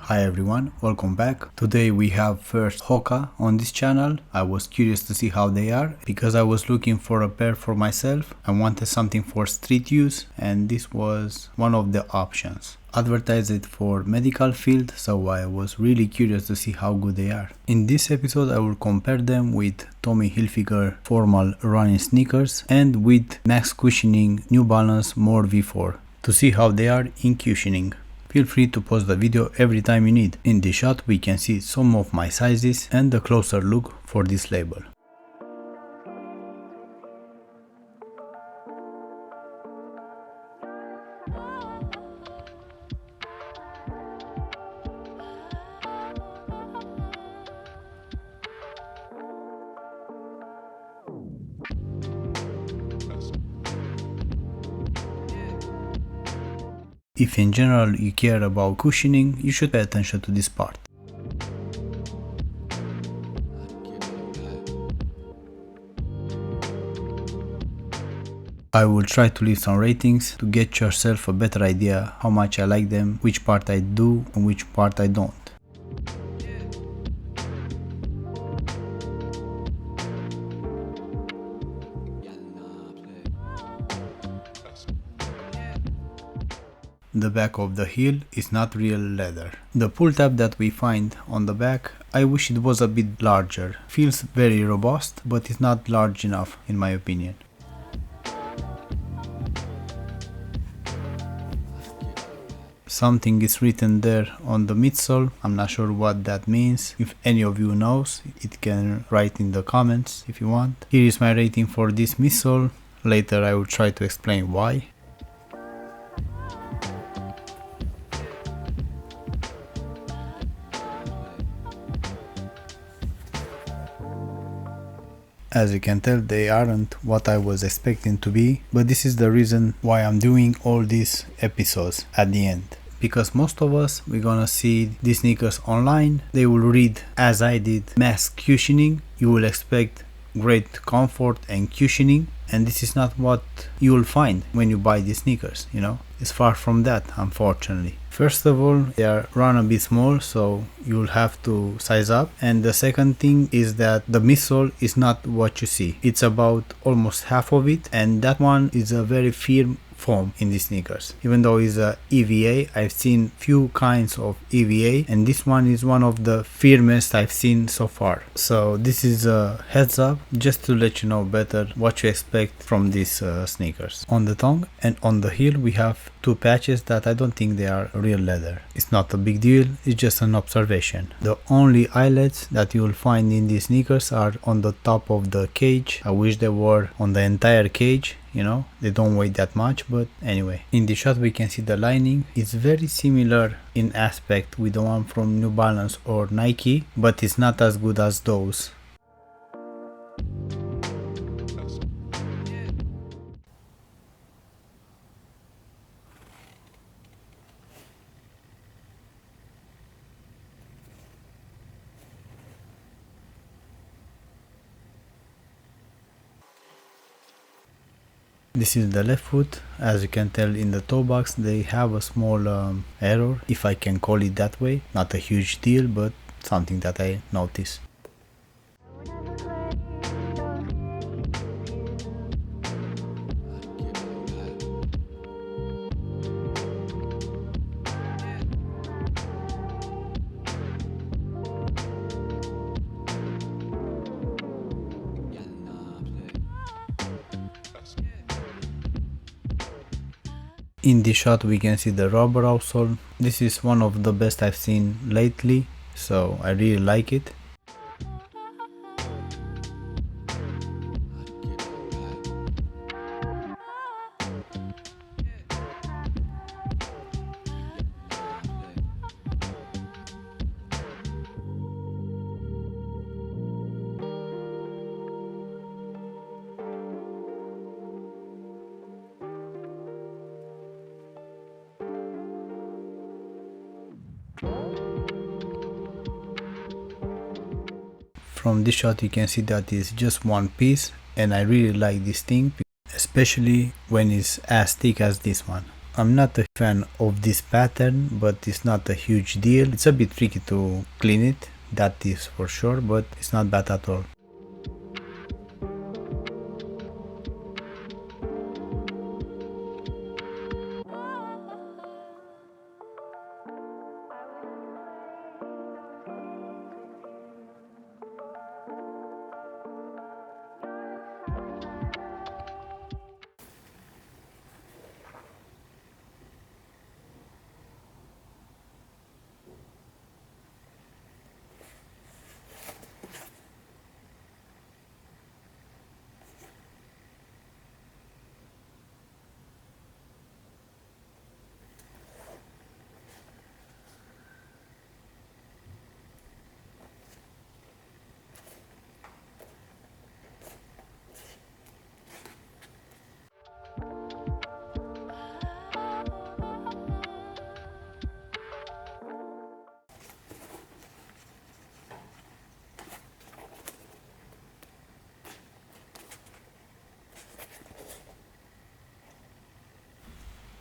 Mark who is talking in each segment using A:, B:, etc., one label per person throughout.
A: Hi everyone, welcome back. Today we have first Hoka on this channel. I was curious to see how they are because I was looking for a pair for myself. I wanted something for street use and this was one of the options. Advertised it for medical field, so I was really curious to see how good they are. In this episode I will compare them with Tommy Hilfiger formal running sneakers and with Max Cushioning New Balance More V4 to see how they are in cushioning. Feel free to pause the video every time you need. In this shot we can see some of my sizes and a closer look for this label. If in general you care about cushioning, you should pay attention to this part. I will try to leave some ratings to get yourself a better idea how much I like them, which part I do and which part I don't. The back of the heel is not real leather. The pull tab that we find on the back, I wish it was a bit larger. Feels very robust, but it's not large enough in my opinion. Something is written there on the midsole. I'm not sure what that means. If any of you knows, it can write in the comments if you want. Here is my rating for this midsole. Later I will try to explain why. As you can tell, they aren't what I was expecting to be, but this is the reason why I'm doing all these episodes at the end. Because most of us, we're gonna see these sneakers online, they will read, as I did, max cushioning. You will expect great comfort and cushioning, and this is not what you will find when you buy these sneakers, you know? It's far from that, unfortunately. First of all, they are run a bit small, so you'll have to size up. And the second thing is that the midsole is not what you see. It's about almost half of it, and that one is a very firm foam in these sneakers. Even though it's a EVA, I've seen few kinds of EVA, and this one is one of the firmest I've seen so far. So this is a heads up just to let you know better what you expect from these sneakers. On the tongue and on the heel we have two patches that I don't think they are real leather. It's not a big deal, it's just an observation. The only eyelets that you will find in these sneakers are on the top of the cage. I wish they were on the entire cage. You know, they don't weigh that much, but anyway. In the shot we can see the lining. It's very similar in aspect with the one from New Balance or Nike, but it's not as good as those. This is the left foot. As you can tell in the toe box they have a small error, if I can call it that way. Not a huge deal, but something that I noticed. In this shot we can see the rubber outsole. This is one of the best I've seen lately, so I really like it. From this shot you can see that it's just one piece, and I really like this thing, especially when it's as thick as this one. I'm not a fan of this pattern, but it's not a huge deal. It's a bit tricky to clean it, that is for sure, but it's not bad at all.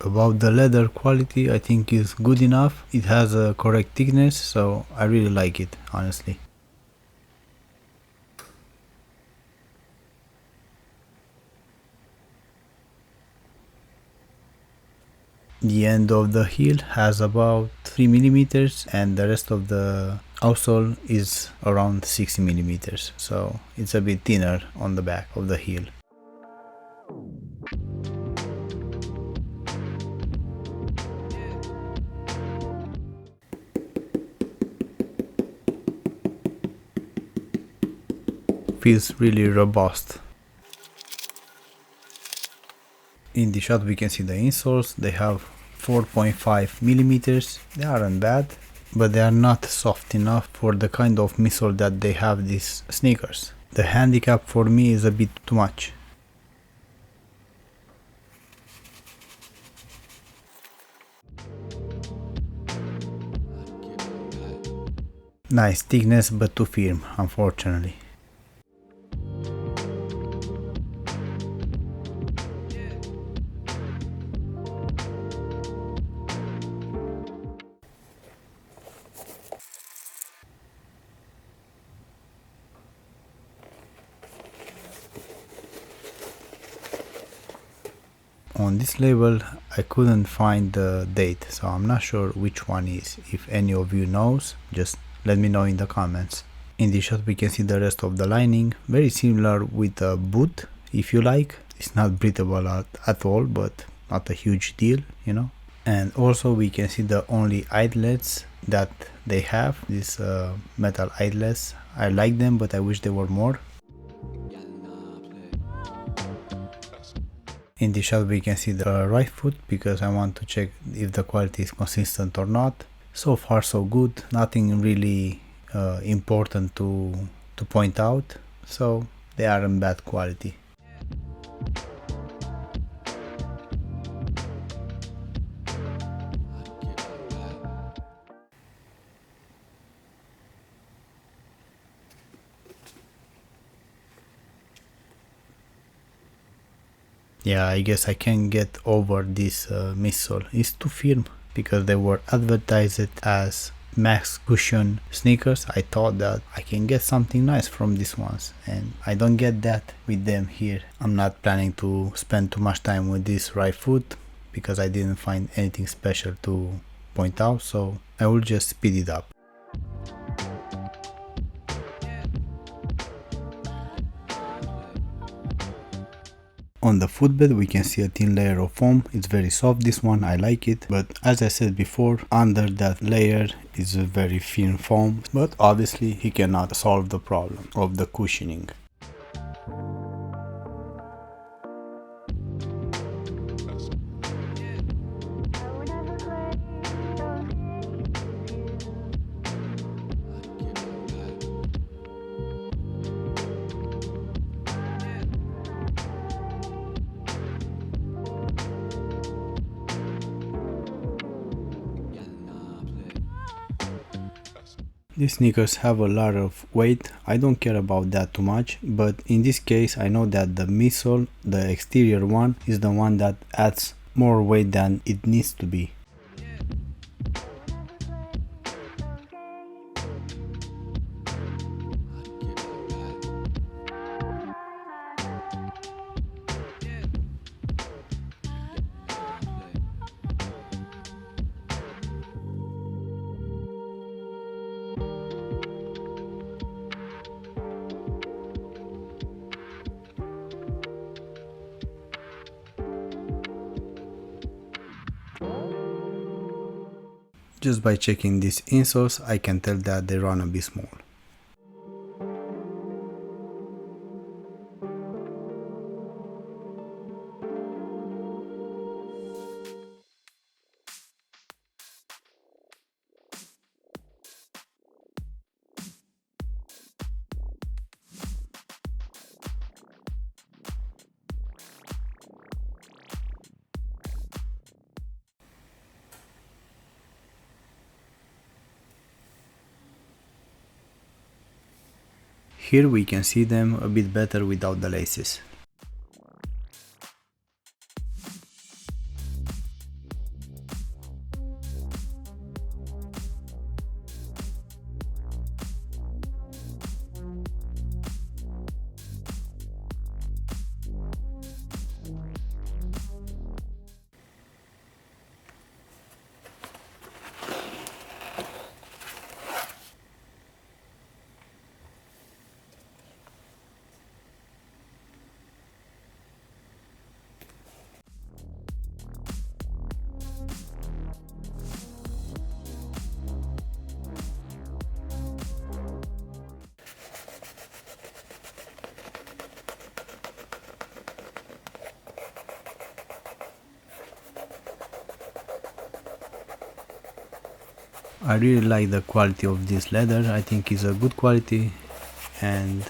A: About the leather quality, I think is good enough. It has a correct thickness, so I really like it, honestly. The end of the heel has about 3 millimeters and the rest of the outsole is around 60 millimeters, so it's a bit thinner on the back of the heel. Feels really robust. In the shot we can see the insoles. They have 4.5 millimeters. They aren't bad, but they are not soft enough for the kind of midsole that they have these sneakers. The handicap for me is a bit too much. Nice thickness, but too firm, unfortunately. On this label I couldn't find the date, so I'm not sure which one is. If any of you knows, just let me know in the comments. In this shot we can see the rest of the lining, very similar with a boot if you like. It's not breathable at all, but not a huge deal, you know. And also we can see the only eyelets that they have, these metal eyelets. I like them, but I wish there were more. In the shot we can see the right foot because I want to check if the quality is consistent or not. So far so good, nothing really important to point out, so they are in bad quality. Yeah, I guess I can get over this midsole. It's too firm because they were advertised as max cushion sneakers. I thought that I can get something nice from these ones, and I don't get that with them here. I'm not planning to spend too much time with this right foot because I didn't find anything special to point out, so I will just speed it up. On the footbed we can see a thin layer of foam. It's very soft, this one, I like it, but as I said before, under that layer is a very thin foam, but obviously he cannot solve the problem of the cushioning. These sneakers have a lot of weight. I don't care about that too much, but in this case I know that the midsole, the exterior one, is the one that adds more weight than it needs to be. Just by checking these insoles, I can tell that they run a bit small. Here we can see them a bit better without the laces. I really like the quality of this leather. I think it's a good quality, and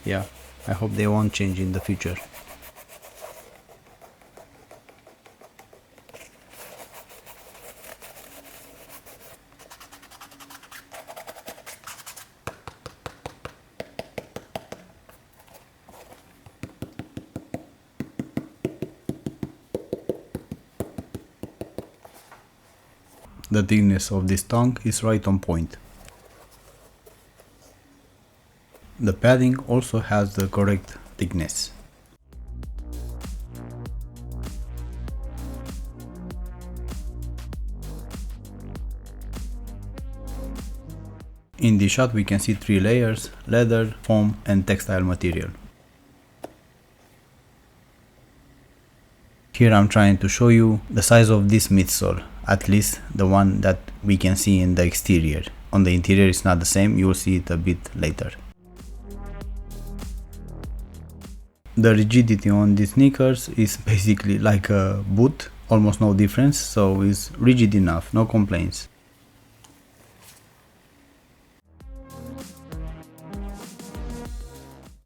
A: yeah, I hope they won't change in the future. The thickness of this tongue is right on point. The padding also has the correct thickness. In this shot we can see 3 layers: leather, foam and textile material. Here I'm trying to show you the size of this midsole, at least the one that we can see in the exterior. On the interior it's not the same, you will see it a bit later. The rigidity on these sneakers is basically like a boot, almost no difference, so it's rigid enough, no complaints.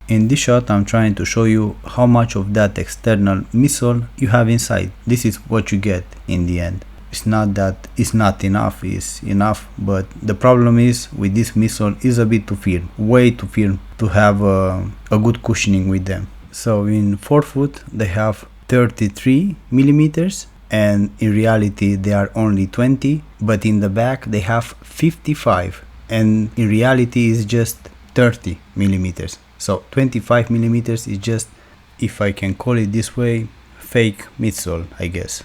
A: In this shot I'm trying to show you how much of that external midsole you have inside. This is what you get in the end. It's not that it's not enough, it's enough, but the problem is with this midsole is a bit too firm, way too firm to have a good cushioning with them. So in forefoot they have 33 millimeters and in reality they are only 20, but in the back they have 55 and in reality is just 30 millimeters. So 25 millimeters is just, if I can call it this way, fake midsole, I guess.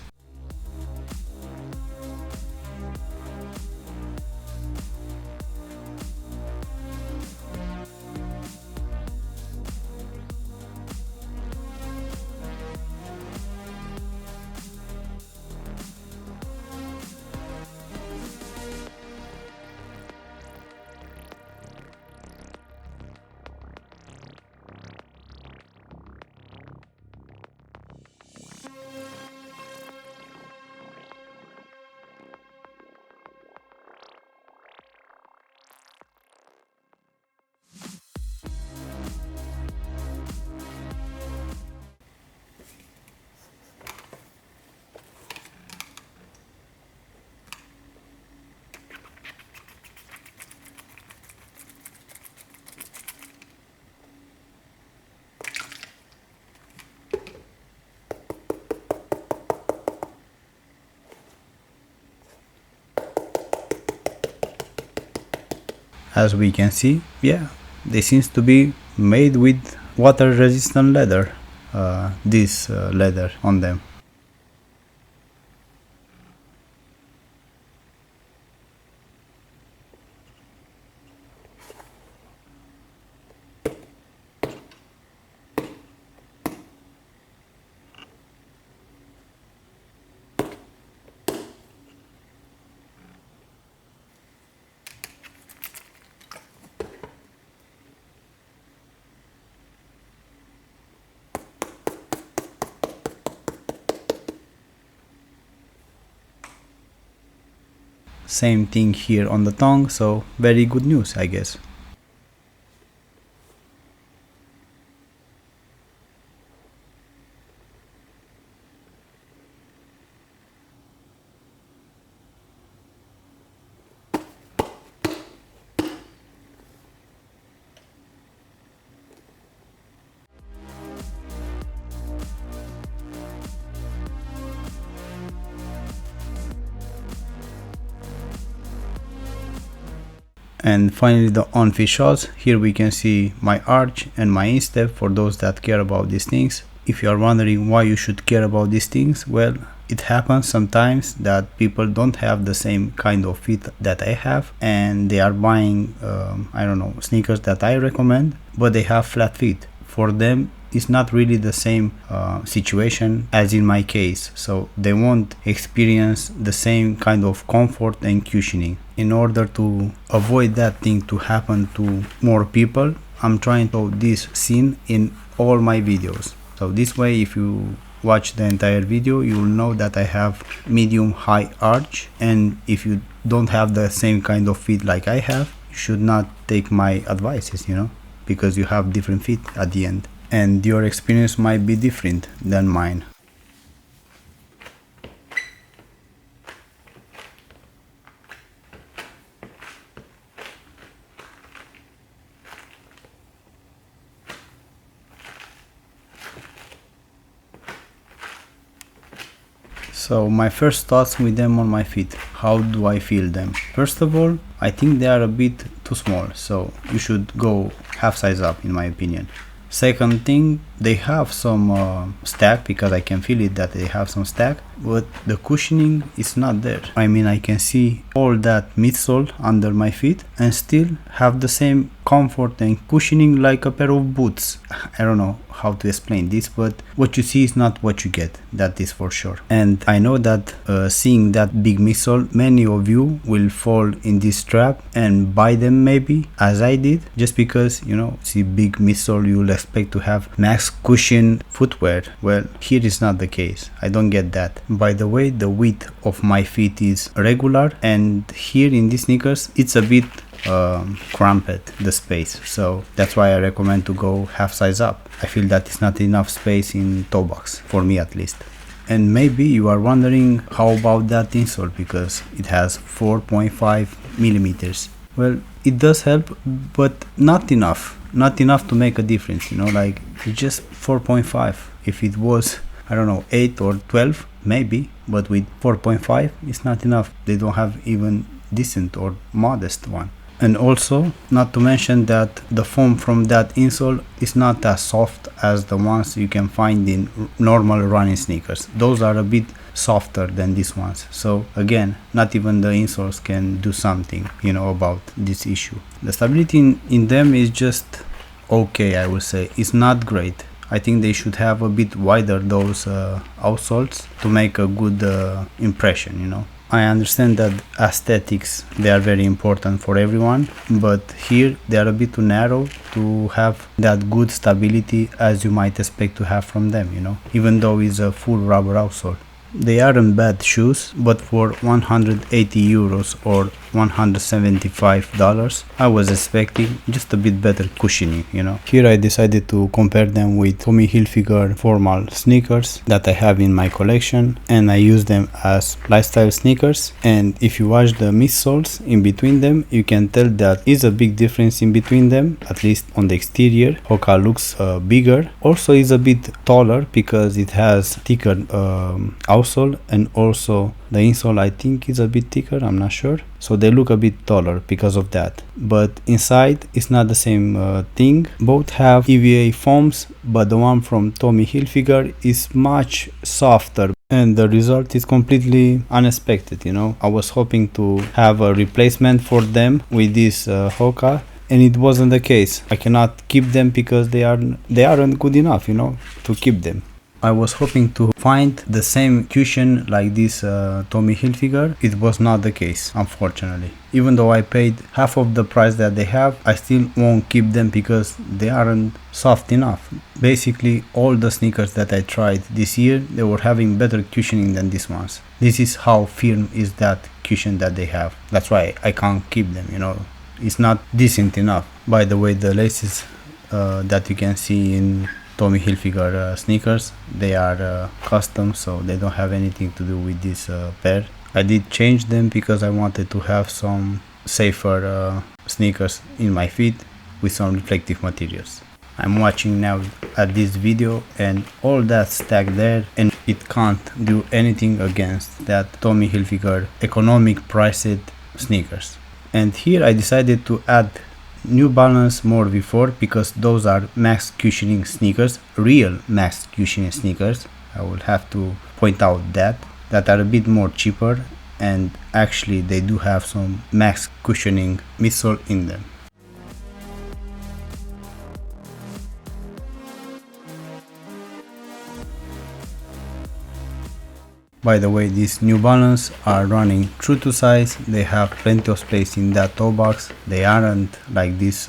A: as we can see, yeah, they seems to be made with water resistant leather, this leather on them. Same thing here on the tongue, so very good news, I guess. And finally the on-feet shots. Here we can see my arch and my instep for those that care about these things. If you are wondering why you should care about these things, well, it happens sometimes that people don't have the same kind of feet that I have, and they are buying I don't know, sneakers that I recommend, but they have flat feet. For them it's not really the same situation as in my case, so they won't experience the same kind of comfort and cushioning. In order to avoid that thing to happen to more people, I'm trying to do this scene in all my videos. So this way, if you watch the entire video, you will know that I have medium high arch, and if you don't have the same kind of feet like I have, you should not take my advices, you know, because you have different feet at the end, and your experience might be different than mine. So my first thoughts with them on my feet. How do I feel them? First of all, I think they are a bit too small, so you should go half size up in my opinion. Second thing, they have some stack, because I can feel it that they have some stack, but the cushioning is not there. I mean, I can see all that midsole under my feet and still have the same comfort and cushioning like a pair of boots. I don't know how to explain this, but what you see is not what you get, that is for sure. And I know that seeing that big midsole, many of you will fall in this trap and buy them maybe, as I did, just because, you know, see big midsole, you will expect to have max cushion footwear. Well, here is not the case. I don't get that. By the way, the width of my feet is regular, and here in these sneakers it's a bit cramped, the space, so that's why I recommend to go half size up. I feel that it's not enough space in toe box, for me at least. And maybe you are wondering, how about that insole, because it has 4.5 millimeters. Well, it does help, but not enough to make a difference, you know, like it's just 4.5. If it was, I don't know, 8 or 12 maybe, but with 4.5 it's not enough. They don't have even decent or modest one. And also, not to mention that the foam from that insole is not as soft as the ones you can find in normal running sneakers. Those are a bit softer than these ones. So again, not even the insoles can do something, you know, about this issue. The stability in them is just okay, I would say. It's not great. I think they should have a bit wider those outsoles to make a good impression, you know. I understand that aesthetics, they are very important for everyone, but here they are a bit too narrow to have that good stability as you might expect to have from them, you know, even though it's a full rubber outsole. They aren't bad shoes, but for 180 euros or $175, I was expecting just a bit better cushioning, you know. Here I decided to compare them with Tommy Hilfiger formal sneakers that I have in my collection, and I use them as lifestyle sneakers. And if you watch the midsoles in between them, you can tell that is a big difference in between them, at least on the exterior. Hoka looks bigger, also is a bit taller because it has thicker outsole and also The insole I think is a bit thicker, I'm not sure, so they look a bit taller because of that. But inside it's not the same thing. Both have EVA foams, but the one from Tommy Hilfiger is much softer, and the result is completely unexpected, you know. I was hoping to have a replacement for them with this Hoka, and it wasn't the case. I cannot keep them because they aren't good enough, you know, to keep them. I was hoping to find the same cushion like this Tommy Hilfiger. It was not the case, unfortunately. Even though I paid half of the price that they have, I still won't keep them because they aren't soft enough. Basically, all the sneakers that I tried this year, they were having better cushioning than these ones. This is how firm is that cushion that they have. That's why I can't keep them, you know. It's not decent enough. By the way, the laces that you can see in Tommy Hilfiger sneakers, they are custom, so they don't have anything to do with this pair. I did change them because I wanted to have some safer sneakers in my feet with some reflective materials. I'm watching now at this video and all that stack there, and it can't do anything against that Tommy Hilfiger economic priced sneakers. And here I decided to add New Balance More V4 because those are max cushioning sneakers, real max cushioning sneakers. I will have to point out that are a bit more cheaper, and actually they do have some max cushioning midsole in them. By the way, these New Balance are running true to size. They have plenty of space in that toe box. They aren't like these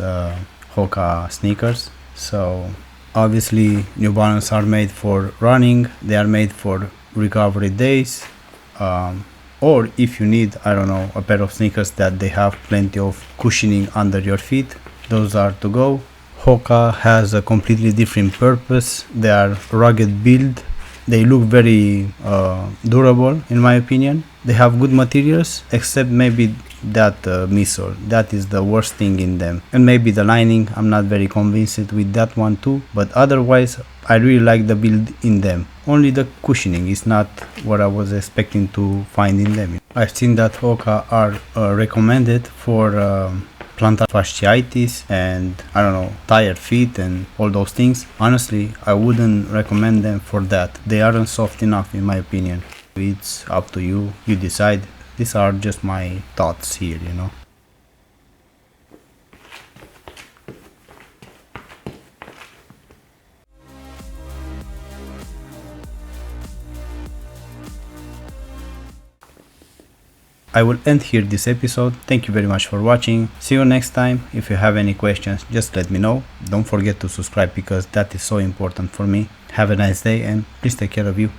A: Hoka sneakers. So obviously New Balance are made for running. They are made for recovery days. Or if you need, I don't know, a pair of sneakers that they have plenty of cushioning under your feet, those are to go. Hoka has a completely different purpose. They are rugged build. They look very durable in my opinion. They have good materials, except maybe that midsole. That is the worst thing in them. And maybe the lining, I'm not very convinced with that one too. But otherwise, I really like the build in them. Only the cushioning is not what I was expecting to find in them. I've seen that Hoka are recommended for plantar fasciitis and I don't know, tired feet and all those things. Honestly, I wouldn't recommend them for that. They aren't soft enough in my opinion. It's up to you, you decide. These are just my thoughts here, you know. I will end here this episode. Thank you very much for watching. See you next time. If you have any questions, just let me know. Don't forget to subscribe because that is so important for me. Have a nice day and please take care of you.